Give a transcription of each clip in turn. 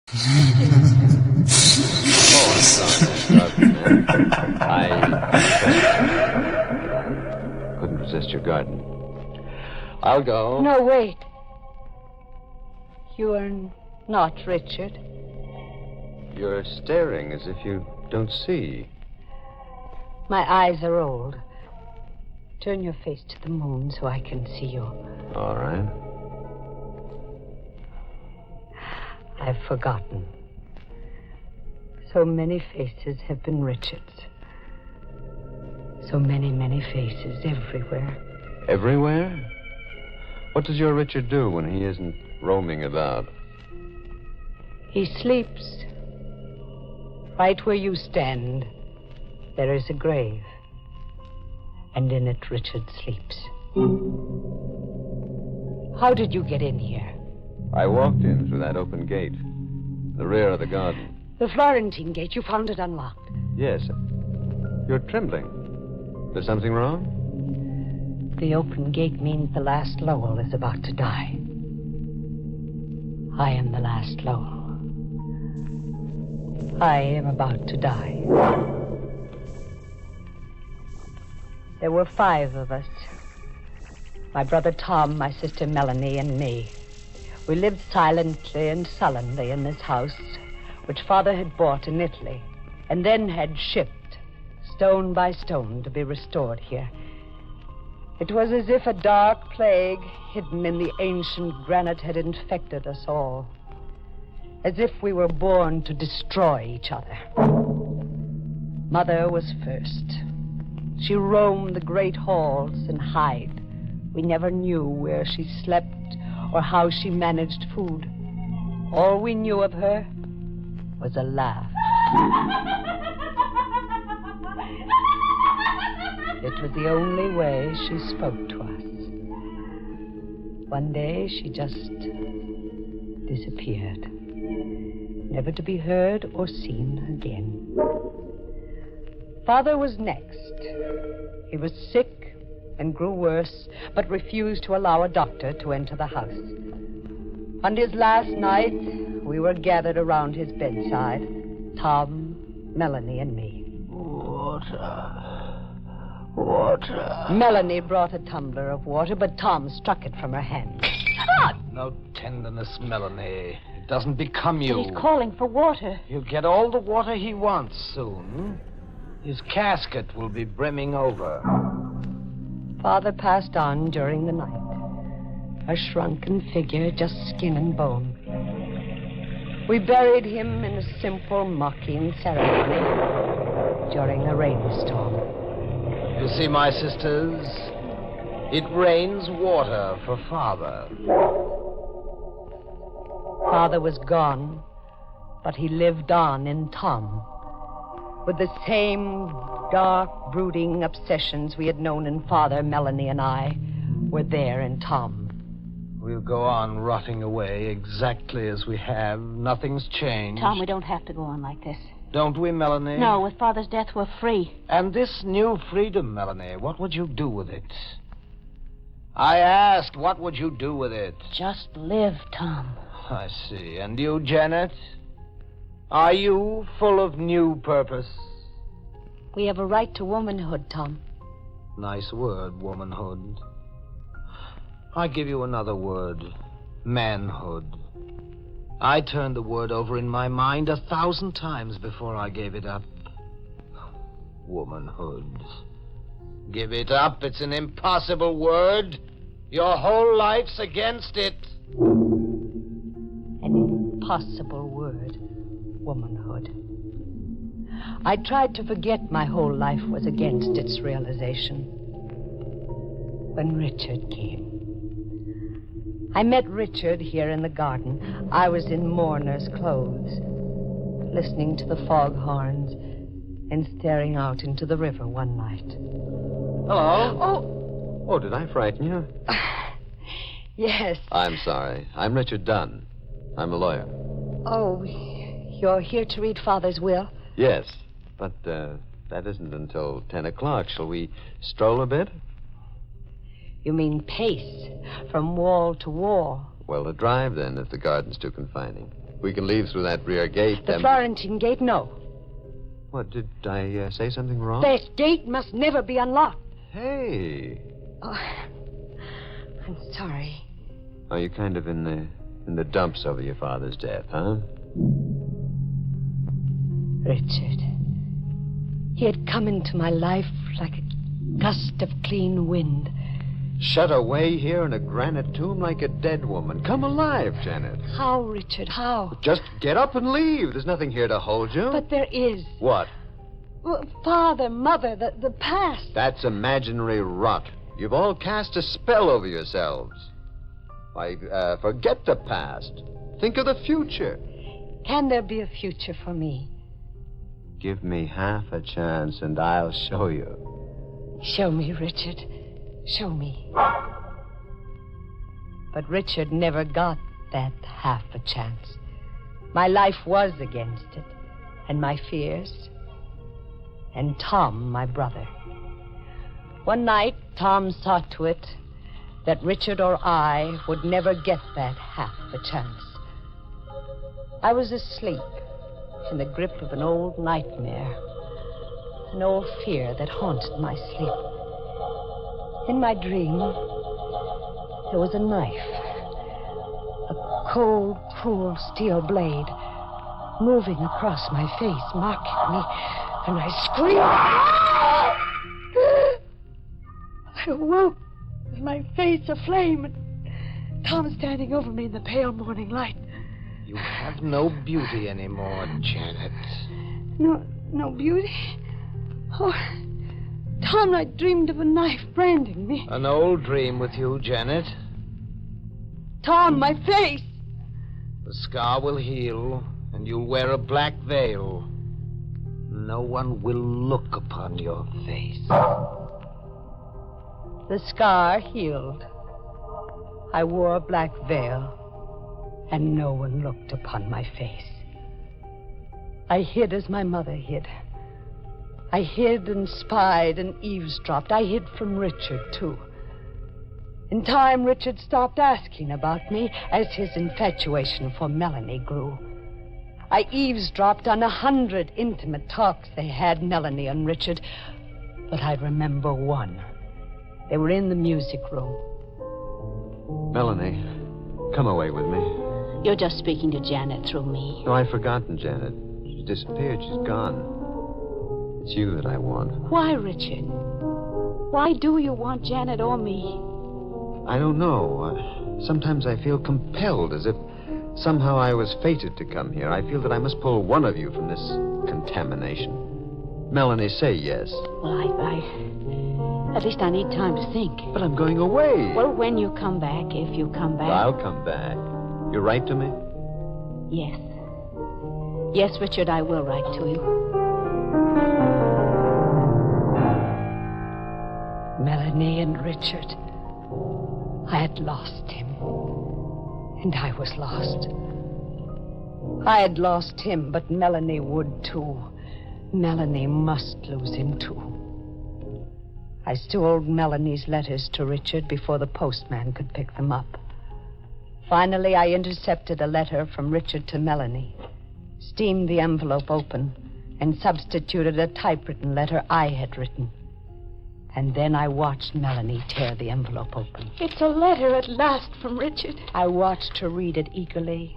Oh, I'm sorry. I couldn't resist your garden. I'll go. No, wait. You are not Richard. You're staring as if you don't see. My eyes are old. Turn your face to the moon so I can see you. All right. I've forgotten. So many faces have been Richard's. So many, many faces everywhere. Everywhere? What does your Richard do when he isn't roaming about? He sleeps. Right where you stand, there is a grave. And in it, Richard sleeps. How did you get in here? I walked in through that open gate. The rear of the garden. The Florentine gate. You found it unlocked. Yes. You're trembling. There's something wrong? The open gate means the last Lowell is about to die. I am the last Lowell. I am about to die. There were 5 of us. My brother Tom, my sister Melanie, and me. We lived silently and sullenly in this house, which Father had bought in Italy, and then had shipped, stone by stone, to be restored here. It was as if a dark plague hidden in the ancient granite had infected us all. As if we were born to destroy each other. Mother was first. She roamed the great halls and hid. We never knew where she slept or how she managed food. All we knew of her was a laugh. It was the only way she spoke to us. One day she just disappeared, never to be heard or seen again. Father was next. He was sick and grew worse, but refused to allow a doctor to enter the house. On his last night, we were gathered around his bedside, Tom, Melanie, and me. Water. Melanie brought a tumbler of water, but Tom struck it from her hand. No tenderness, Melanie. It doesn't become you. He's calling for water. He'll get all the water he wants soon. His casket will be brimming over. Father passed on during the night. A shrunken figure, just skin and bone. We buried him in a simple, mocking ceremony during a rainstorm. You see, my sisters, it rains water for Father. Father was gone, but he lived on in Tom. With the same dark, brooding obsessions we had known in Father, Melanie, and I were there in Tom. We'll go on rotting away exactly as we have. Nothing's changed. Tom, we don't have to go on like this. Don't we, Melanie? No, with Father's death, we're free. And this new freedom, Melanie, what would you do with it? I asked, what would you do with it? Just live, Tom. I see. And you, Janet? Are you full of new purpose? We have a right to womanhood, Tom. Nice word, womanhood. I give you another word, manhood. I turned the word over in my mind 1,000 times before I gave it up. Womanhood. Give it up. It's an impossible word. Your whole life's against it. An impossible word, womanhood. I tried to forget my whole life was against its realization. When Richard came. I met Richard here in the garden. I was in mourner's clothes, listening to the foghorns and staring out into the river one night. Hello. Oh, did I frighten you? Yes. I'm sorry. I'm Richard Dunn. I'm a lawyer. Oh, you're here to read Father's will? Yes, but that isn't until 10 o'clock. Shall we stroll a bit? You mean pace, from wall to wall? Well, a drive, then, if the garden's too confining. We can leave through that rear gate. The Florentine gate, no. What, did I say something wrong? That gate must never be unlocked. Hey. Oh, I'm sorry. Are you kind of in the dumps over your father's death, huh? Richard. He had come into my life like a gust of clean wind. Shut away here in a granite tomb like a dead woman. Come alive, Janet. How, Richard, how? Just get up and leave. There's nothing here to hold you. But there is. What? Well, Father, Mother, the past. That's imaginary rot. You've all cast a spell over yourselves. Why, forget the past. Think of the future. Can there be a future for me? Give me half a chance and I'll show you. Show me, Richard. Show me. But Richard never got that half a chance. My life was against it, and my fears, and Tom, my brother. One night, Tom saw to it that Richard or I would never get that half a chance. I was asleep in the grip of an old nightmare, an old fear that haunted my sleep. In my dream, there was a knife, a cold, cruel steel blade, moving across my face, mocking me, and I screamed. I awoke with my face aflame, and Tom standing over me in the pale morning light. You have no beauty anymore, Janet. No beauty? Oh, Tom, I dreamed of a knife branding me. An old dream with you, Janet. Tom, my face! The scar will heal, and you'll wear a black veil. No one will look upon your face. The scar healed. I wore a black veil, and no one looked upon my face. I hid as my mother hid. I hid and spied and eavesdropped. I hid from Richard, too. In time, Richard stopped asking about me as his infatuation for Melanie grew. I eavesdropped on 100 intimate talks they had, Melanie and Richard. But I remember one. They were in the music room. Melanie, come away with me. You're just speaking to Janet through me. No, I've forgotten Janet. She's disappeared. She's gone. It's you that I want. Why, Richard? Why do you want Janet or me? I don't know. Sometimes I feel compelled, as if somehow I was fated to come here. I feel that I must pull one of you from this contamination. Melanie, say yes. Well, at least I need time to think. But I'm going away. Well, when you come back, if you come back. I'll come back. You write to me? Yes. Yes, Richard, I will write to you. Melanie and Richard. I had lost him. And I was lost. I had lost him, but Melanie would too. Melanie must lose him too. I stole Melanie's letters to Richard before the postman could pick them up. Finally, I intercepted a letter from Richard to Melanie, steamed the envelope open, and substituted a typewritten letter I had written. And then I watched Melanie tear the envelope open. It's a letter at last from Richard. I watched her read it eagerly,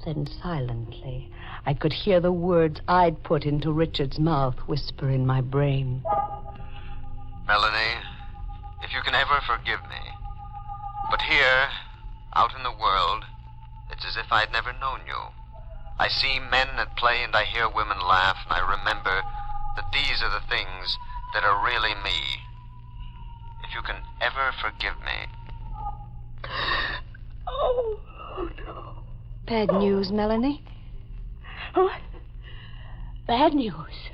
then silently. I could hear the words I'd put into Richard's mouth whisper in my brain. Melanie, if you can ever forgive me. But here, out in the world, it's as if I'd never known you. I see men at play and I hear women laugh, and I remember that these are the things that are really me. If you can ever forgive me. Oh, no. Bad news, Melanie? Oh, bad news.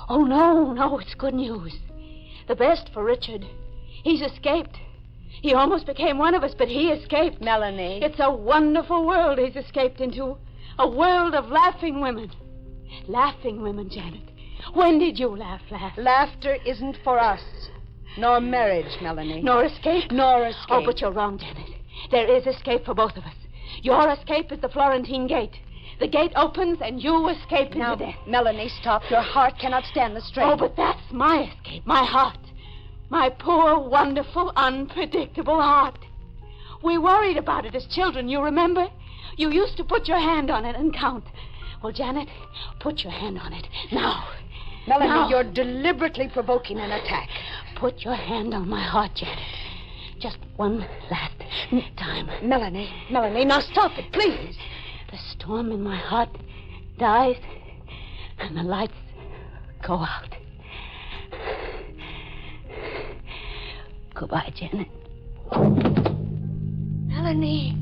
Oh, no, it's good news. The best for Richard. He's escaped. He almost became one of us, but he escaped. Melanie. It's a wonderful world he's escaped into. A world of laughing women. Laughing women, Janet. When did you laugh last? Laughter isn't for us. Nor marriage, Melanie. Nor escape? Nor escape. Oh, but you're wrong, Janet. There is escape for both of us. Your escape is the Florentine gate. The gate opens and you escape into Now, death. Melanie, stop. Your heart cannot stand the strain. Oh, but that's my escape, my heart. My poor, wonderful, unpredictable heart. We worried about it as children, you remember? You used to put your hand on it and count. Well, Janet, put your hand on it. Now. Melanie, now. You're deliberately provoking an attack. Put your hand on my heart, Janet. Just one last time. Melanie, now stop it, please. The storm in my heart dies, and the lights go out. Goodbye, Janet. Melanie!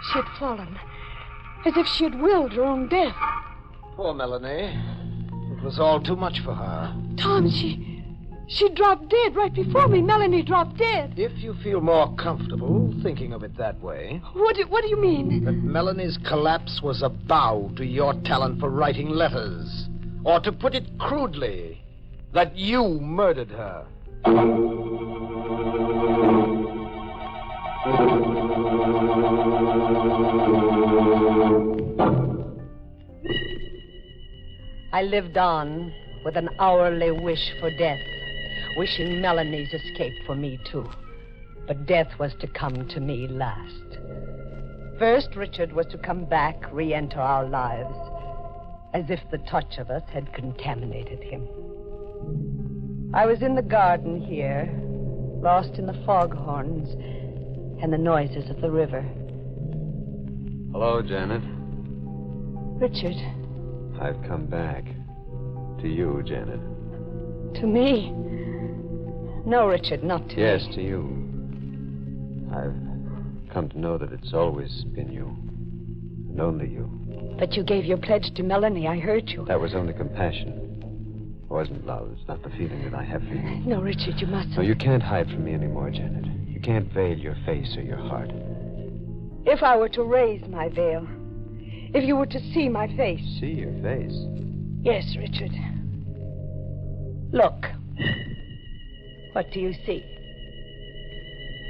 She had fallen, as if she had willed her own death. Poor Melanie. It was all too much for her. Tom, she dropped dead right before me. Melanie dropped dead. If you feel more comfortable thinking of it that way, What do you mean? that Melanie's collapse was a bow to your talent for writing letters. Or to put it crudely, that you murdered her. I lived on with an hourly wish for death, wishing Melanie's escape for me, too. But death was to come to me last. First, Richard was to come back, re-enter our lives, as if the touch of us had contaminated him. I was in the garden here, lost in the foghorns and the noises of the river. Hello, Janet. Richard, I've come back. To you, Janet. to me. No, Richard, not to Yes, me. to you. I've come to know that it's always been you. And only you. But you gave your pledge to Melanie. I heard you. That was only compassion. It wasn't love. It's not the feeling that I have for you. No, Richard, you mustn't. No, you can't hide from me anymore, Janet. You can't veil your face or your heart. If I were to raise my veil, if you were to see my face. See your face. Yes, Richard. Look. What do you see?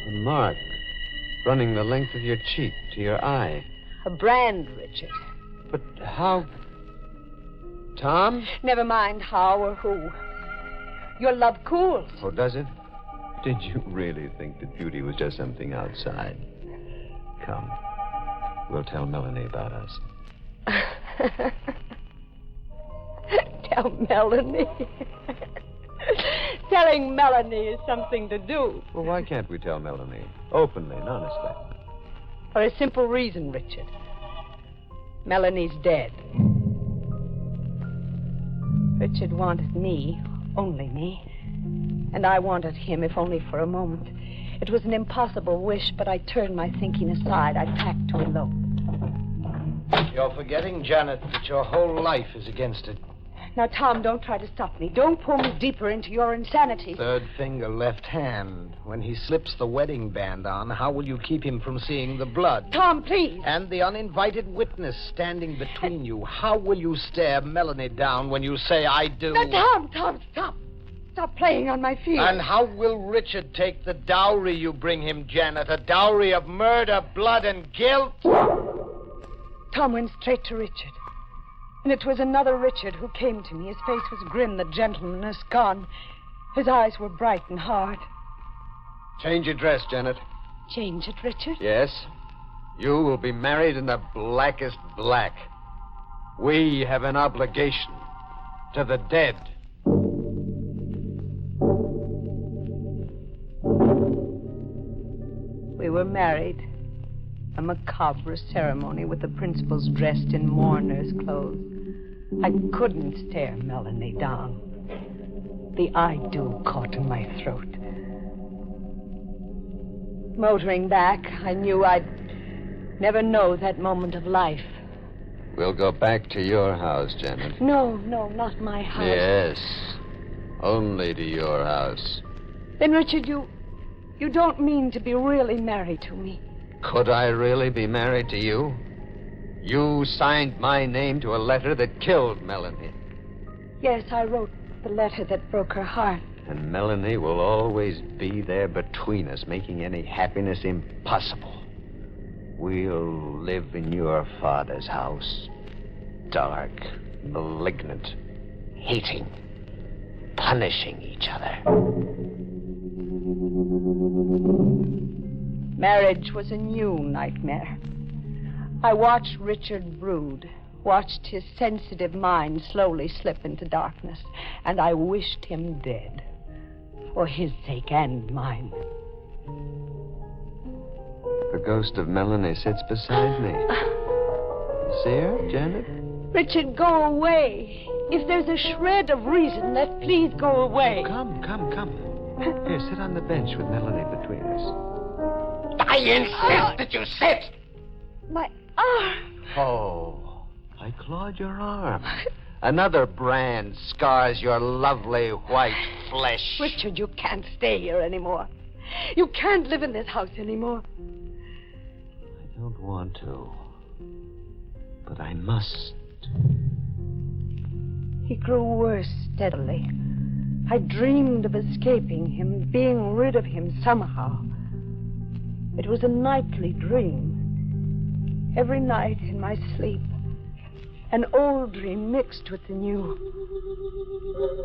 A mark running the length of your cheek to your eye. A brand, Richard. But how... Tom? Never mind how or who. Your love cools. Oh, does it? Did you really think that beauty was just something outside? Come. We'll tell Melanie about us. Tell Melanie. Telling Melanie is something to do. Well, why can't we tell Melanie? Openly and honestly. For a simple reason, Richard. Melanie's dead. Richard wanted me, only me. And I wanted him, if only for a moment. It was an impossible wish, but I turned my thinking aside. I packed to elope. You're forgetting, Janet, that your whole life is against it. Now, Tom, don't try to stop me. Don't pull me deeper into your insanity. Third finger, left hand. When he slips the wedding band on, how will you keep him from seeing the blood? Tom, please. And the uninvited witness standing between you. How will you stare Melanie down when you say, I do? Now, Tom, stop. Stop playing on my feelings. And how will Richard take the dowry you bring him, Janet? A dowry of murder, blood, and guilt? Tom went straight to Richard. And it was another Richard who came to me. His face was grim, the gentleness gone. His eyes were bright and hard. Change your dress, Janet. Change it, Richard? Yes. You will be married in the blackest black. We have an obligation to the dead. We were married. A macabre ceremony with the principals dressed in mourner's clothes. I couldn't stare Melanie down. The I do caught in my throat. Motoring back, I knew I'd never know that moment of life. We'll go back to your house, Janet. No, not my house. Yes. Only to your house. Then, Richard, you don't mean to be really married to me. Could I really be married to you? You signed my name to a letter that killed Melanie. Yes, I wrote the letter that broke her heart. And Melanie will always be there between us, making any happiness impossible. We'll live in your father's house. Dark, malignant, hating, punishing each other. Marriage was a new nightmare. I watched Richard brood, watched his sensitive mind slowly slip into darkness, and I wished him dead. For his sake and mine. The ghost of Melanie sits beside me. You see her, Janet? Richard, go away. If there's a shred of reason, please go away. Come. Here, sit on the bench with Melanie between us. I insist that you sit! My arm. Oh, I clawed your arm. Another brand scars your lovely white flesh. Richard, you can't stay here anymore. You can't live in this house anymore. I don't want to. But I must. He grew worse steadily. I dreamed of escaping him, being rid of him somehow. It was a nightly dream. Every night in my sleep, an old dream mixed with the new.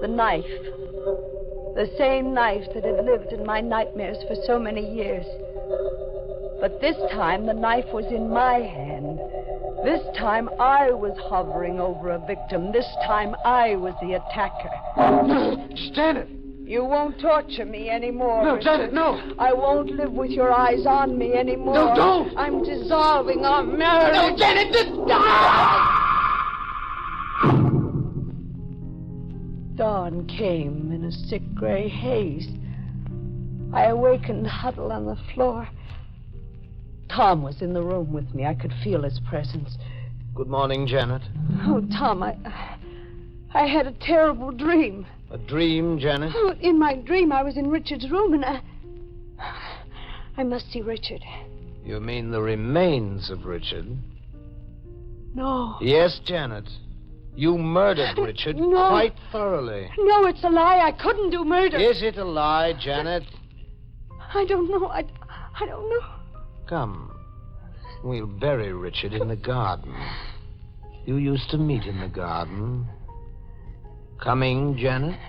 The knife. The same knife that had lived in my nightmares for so many years. But this time the knife was in my hand. This time I was hovering over a victim. This time I was the attacker. Janet! You won't torture me anymore. No, Richard. Janet, no! I won't live with your eyes on me anymore. No, don't! I'm dissolving our marriage. No, Janet, Dawn came in a sick gray haze. I awakened huddled on the floor. Tom was in the room with me. I could feel his presence. Good morning, Janet. Oh, Tom, I had a terrible dream. A dream, Janet? Oh, in my dream, I was in Richard's room, and I must see Richard. You mean the remains of Richard? No. Yes, Janet. You murdered Richard No. quite thoroughly. No, it's a lie. I couldn't do murder. Is it a lie, Janet? I don't know. I don't know. Come. We'll bury Richard in the garden. You used to meet in the garden. Coming, Janet?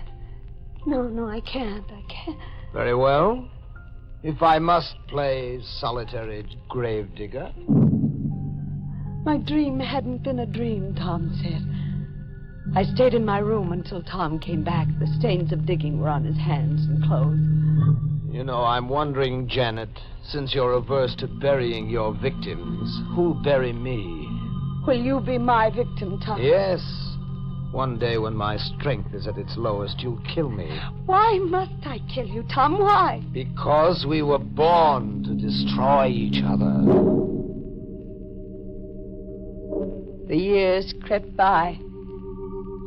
No, I can't. Very well. If I must play solitary gravedigger. My dream hadn't been a dream, Tom said. I stayed in my room until Tom came back. The stains of digging were on his hands and clothes. You know, I'm wondering, Janet, since you're averse to burying your victims, who'll bury me? Will you be my victim, Tom? Yes. One day when my strength is at its lowest, you'll kill me. Why must I kill you, Tom? Why? Because we were born to destroy each other. The years crept by.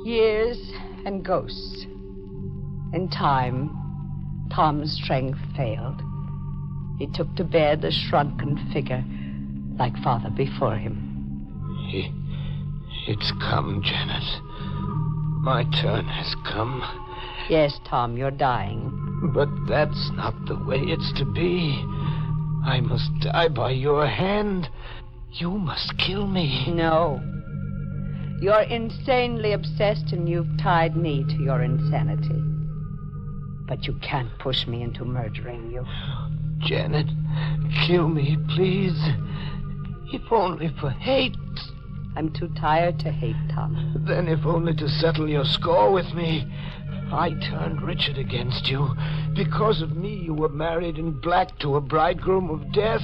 Years and ghosts. In time, Tom's strength failed. He took to bed a shrunken figure, like father before him. It's come, Janet. My turn has come. Yes, Tom, you're dying. But that's not the way it's to be. I must die by your hand. You must kill me. No. You're insanely obsessed, and you've tied me to your insanity. But you can't push me into murdering you. Janet, kill me, please. If only for hate. I'm too tired to hate, Tom. Then if only to settle your score with me. I turned Richard against you. Because of me, you were married in black to a bridegroom of death.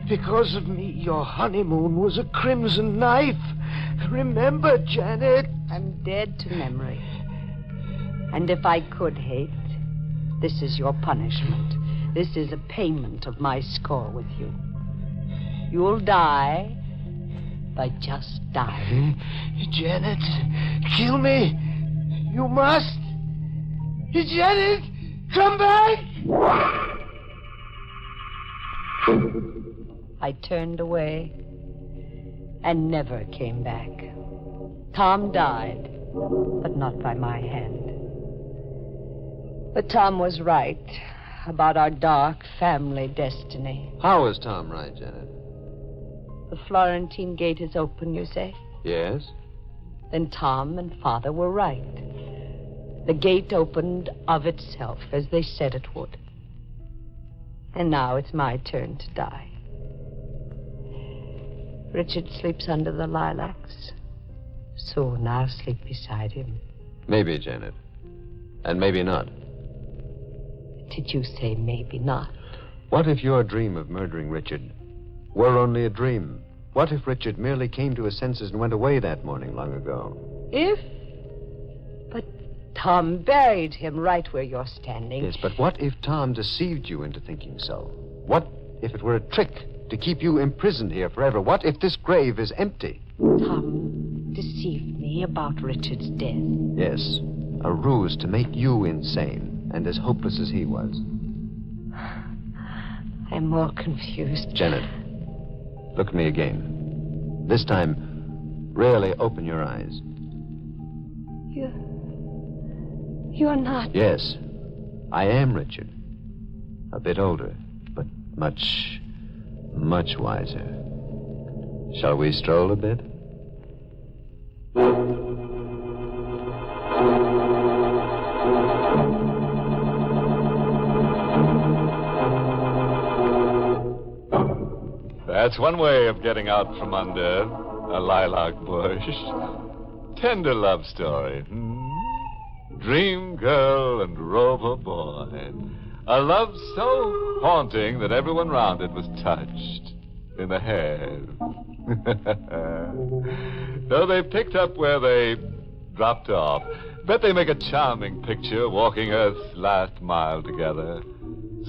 Because of me, your honeymoon was a crimson knife. Remember, Janet. I'm dead to memory. And if I could hate, this is your punishment. This is a payment of my score with you. You'll die, but just die. Janet, kill me. You must. Janet, come back. I turned away and never came back. Tom died, but not by my hand. But Tom was right about our dark family destiny. How was Tom right, Janet? The Florentine gate is open, you say? Yes? Then Tom and Father were right. The gate opened of itself, as they said it would. And now it's my turn to die. Richard sleeps under the lilacs. Soon I'll sleep beside him. Maybe, Janet. And maybe not. Did you say maybe not? What if your dream of murdering Richard were only a dream? What if Richard merely came to his senses and went away that morning long ago? If? But Tom buried him right where you're standing. Yes, but what if Tom deceived you into thinking so? What if it were a trick to keep you imprisoned here forever? What if this grave is empty? Tom deceived me about Richard's death. Yes, a ruse to make you insane and as hopeless as he was. I'm more confused. Janet, look at me again. This time, really open your eyes. You're not... Yes, I am Richard. A bit older, but much, much wiser. Shall we stroll a bit? That's one way of getting out from under a lilac bush. Tender love story. Dream girl and rover boy. A love so haunting that everyone round it was touched in the head. Though they picked up where they dropped off, bet they make a charming picture walking Earth's last mile together,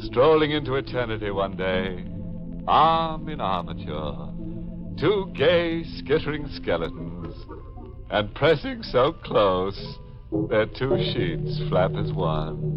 strolling into eternity one day, arm in armature, two gay, skittering skeletons, and pressing so close, their two sheets flap as one.